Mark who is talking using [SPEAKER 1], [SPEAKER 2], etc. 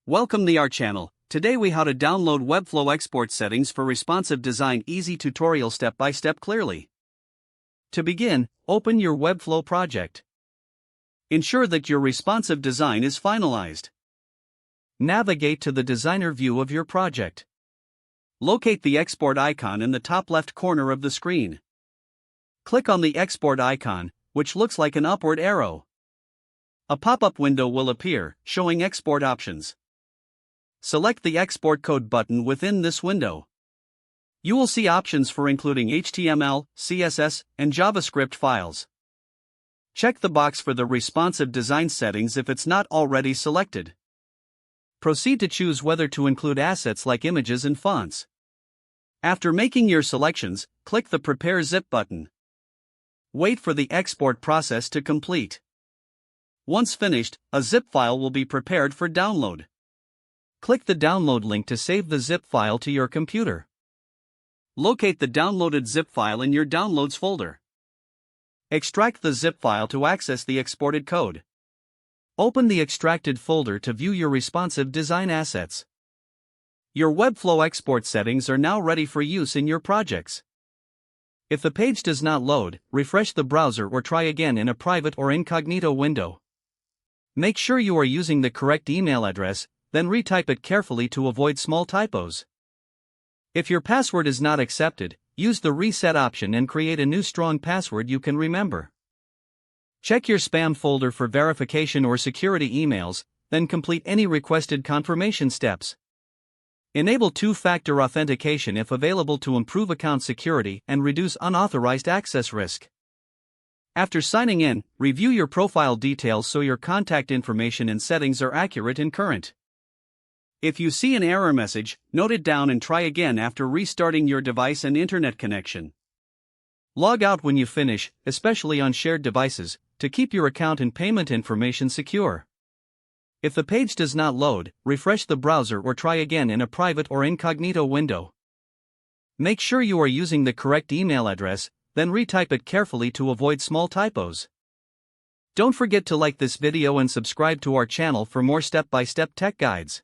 [SPEAKER 1] Welcome to our channel. Today we how to download Webflow export settings for responsive design. Easy tutorial step by step clearly. To begin, open your Webflow project. Ensure that your responsive design is finalized. Navigate to the designer view of your project. Locate the export icon in the top left corner of the screen. Click on the export icon, which looks like an upward arrow. A pop-up window will appear, showing export options. Select the Export Code button within this window. You will see options for including HTML, CSS, and JavaScript files. Check the box for the responsive design settings if it's not already selected. Proceed to choose whether to include assets like images and fonts. After making your selections, click the Prepare Zip button. Wait for the export process to complete. Once finished, a zip file will be prepared for download. Click the download link to save the zip file to your computer. Locate the downloaded zip file in your Downloads folder. Extract the zip file to access the exported code. Open the extracted folder to view your responsive design assets. Your Webflow export settings are now ready for use in your projects. If the page does not load, refresh the browser or try again in a private or incognito window. Make sure you are using the correct email address, then retype it carefully to avoid small typos. If your password is not accepted, use the reset option and create a new strong password you can remember. Check your spam folder for verification or security emails, then complete any requested confirmation steps. Enable two-factor authentication if available to improve account security and reduce unauthorized access risk. After signing in, review your profile details so your contact information and settings are accurate and current. If you see an error message, note it down and try again after restarting your device and internet connection. Log out when you finish, especially on shared devices, to keep your account and payment information secure. If the page does not load, refresh the browser or try again in a private or incognito window. Make sure you are using the correct email address, then retype it carefully to avoid small typos. Don't forget to like this video and subscribe to our channel for more step-by-step tech guides.